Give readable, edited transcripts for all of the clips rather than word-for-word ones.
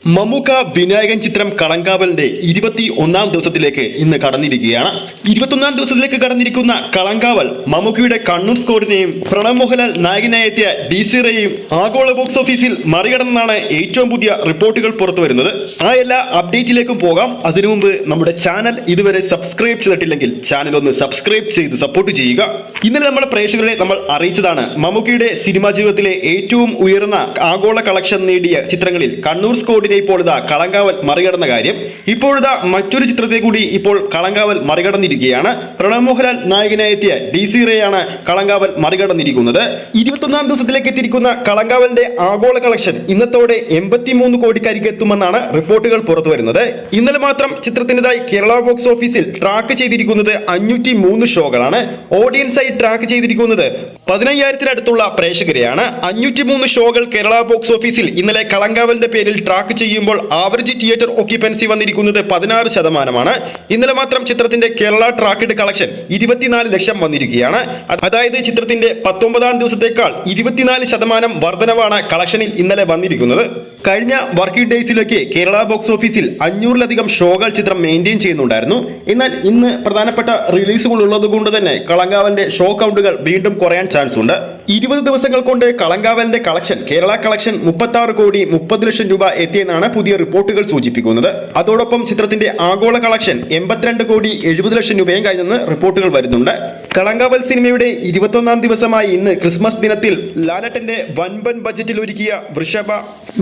മമ്മൂക്ക വിനായകൻ ചിത്രം കളങ്കാവലിന്റെ 21-ാം ദിവസത്തിലേക്ക് ഇന്ന് കടന്നിരിക്കുകയാണ്. 21-ാം ദിവസത്തിലേക്ക് കടന്നിരിക്കുന്ന കളങ്കാവൽ മമ്മൂക്കയുടെ കണ്ണൂർ സ്കോറിനെയും പ്രണവ് മോഹൻലാൽ നായകനായി എത്തിയ ഡി.സി.റേയും ആഗോള ബോക്സ് ഓഫീസിൽ മറികടന്നാണ് ഏറ്റവും പുതിയ റിപ്പോർട്ടുകൾ പുറത്തുവരുന്നത്. ആ എല്ലാ അപ്ഡേറ്റിലേക്കും പോകാം. അതിനു മുമ്പ് നമ്മുടെ ചാനൽ ഇതുവരെ സബ്സ്ക്രൈബ് ചെയ്തിട്ടില്ലെങ്കിൽ ചാനൽ ഒന്ന് സബ്സ്ക്രൈബ് ചെയ്ത് സപ്പോർട്ട് ചെയ്യുക. ഇന്നലെ നമ്മുടെ പ്രേക്ഷകരെ നമ്മൾ അറിയിച്ചതാണ് മമ്മൂക്കയുടെ സിനിമാ ജീവിതത്തിലെ ഏറ്റവും ഉയർന്ന ആഗോള കളക്ഷൻ നേടിയ ചിത്രങ്ങളിൽ കണ്ണൂർ സ്കോഡിനെ ഇപ്പോൾ ഇതാ കളങ്കാവൽ മറികടന്ന കാര്യം. ഇപ്പോഴിതാ മറ്റൊരു ചിത്രത്തെ കൂടി ഇപ്പോൾ കളങ്കാവൽ മറികടന്നിരിക്കുകയാണ്. പ്രണവ് മോഹൻലാൽ നായകനായി എത്തിയ ഡി.സി.റേയാണ് കളങ്കാവൽ മറികടന്നിരിക്കുന്നത്. 21-ാം ദിവസത്തിലേക്ക് എത്തിയിരിക്കുന്ന കളങ്കാവലിന്റെ ആഗോള കളക്ഷൻ ഇന്നത്തോടെ 83 കോടിക്കരികെ എത്തുമെന്നാണ് റിപ്പോർട്ടുകൾ പുറത്തുവരുന്നത്. ഇന്നലെ മാത്രം ചിത്രത്തിൻ്റെതായി കേരള ബോക്സ് ഓഫീസിൽ ട്രാക്ക് ചെയ്തിരിക്കുന്നത് 503 ഷോകളാണ്. ഓഡിയൻസായി ട്രാക്ക് ചെയ്തിരിക്കുന്നത് 15,000-അടുത്തുള്ള പ്രേക്ഷകരെയാണ്. 503 ഷോകൾ കേരള ബോക്സ് ഓഫീസിൽ ഇന്നലെ കളങ്കാവലിന്റെ പേരിൽ ട്രാക്ക് ചെയ്യുമ്പോൾ ആവറേജ് തിയേറ്റർ ഓക്യുപ്പൻസി വന്നിരിക്കുന്നത് 16%. ഇന്നലെ മാത്രം ചിത്രത്തിന്റെ കേരള ട്രാക്ക്ഡ് കളക്ഷൻ 24 ലക്ഷം വന്നിരിക്കുകയാണ്. അതായത് ചിത്രത്തിന്റെ 19-ാം ദിവസത്തേക്കാൾ 24% വർധനവാണ് കളക്ഷനിൽ ഇന്നലെ വന്നിരിക്കുന്നത്. കഴിഞ്ഞ വർക്കിംഗ് ഡേയ്സിലൊക്കെ കേരള ബോക്സ് ഓഫീസിൽ 500-ലധികം ഷോകൾ ചിത്രം മെയിൻറ്റെയിൻ ചെയ്യുന്നുണ്ടായിരുന്നു. എന്നാൽ ഇന്ന് പ്രധാനപ്പെട്ട റിലീസുകൾ ഉള്ളത് കൊണ്ട് തന്നെ കളങ്കാവലിന്റെ ഷോ കൗണ്ടുകൾ വീണ്ടും കുറയാൻ ചാൻസ് ഉണ്ട്. 20 ദിവസങ്ങൾ കൊണ്ട് കളങ്കാവലിന്റെ കളക്ഷൻ കേരള കളക്ഷൻ 36 കോടി 30 ലക്ഷം രൂപ എത്തിയെന്നാണ് പുതിയ റിപ്പോർട്ടുകൾ സൂചിപ്പിക്കുന്നത്. അതോടൊപ്പം ചിത്രത്തിന്റെ ആഗോള കളക്ഷൻ 82 കോടി 70 ലക്ഷം രൂപയും കഴിഞ്ഞെന്ന് റിപ്പോർട്ടുകൾ വരുന്നുണ്ട്. കളങ്കാവൽ സിനിമയുടെ 21-ാം ദിവസമായി ഇന്ന് ക്രിസ്മസ് ദിനത്തിൽ ലാലട്ടന്റെ വൻപൻ ബജറ്റിൽ ഒരുക്കിയ വൃഷഭ,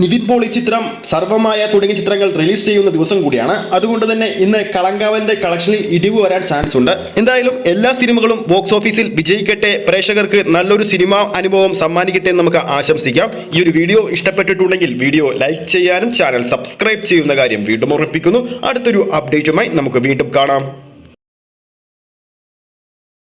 നിവിൻ പോളി ചിത്രം, സർവമായ തുടങ്ങിയ ചിത്രങ്ങൾ റിലീസ് ചെയ്യുന്ന ദിവസം കൂടിയാണ്. അതുകൊണ്ട് തന്നെ ഇന്ന് കളങ്കാവലിന്റെ കളക്ഷനിൽ ഇടിവ് വരാൻ ചാൻസ് ഉണ്ട്. എന്തായാലും എല്ലാ സിനിമകളും ബോക്സ് ഓഫീസിൽ വിജയിക്കട്ടെ, പ്രേക്ഷകർക്ക് നല്ലൊരു സിനിമ അനുഭവം സമ്മാനിക്കട്ടെ എന്ന് നമുക്ക് ആശംസിക്കാം. ഈ ഒരു വീഡിയോ ഇഷ്ടപ്പെട്ടിട്ടുണ്ടെങ്കിൽ വീഡിയോ ലൈക്ക് ചെയ്യാനും ചാനൽ സബ്സ്ക്രൈബ് ചെയ്യുന്ന കാര്യം വീണ്ടും ഓർമ്മിപ്പിക്കുന്നു. അടുത്തൊരു അപ്ഡേറ്റുമായി നമുക്ക് വീണ്ടും കാണാം.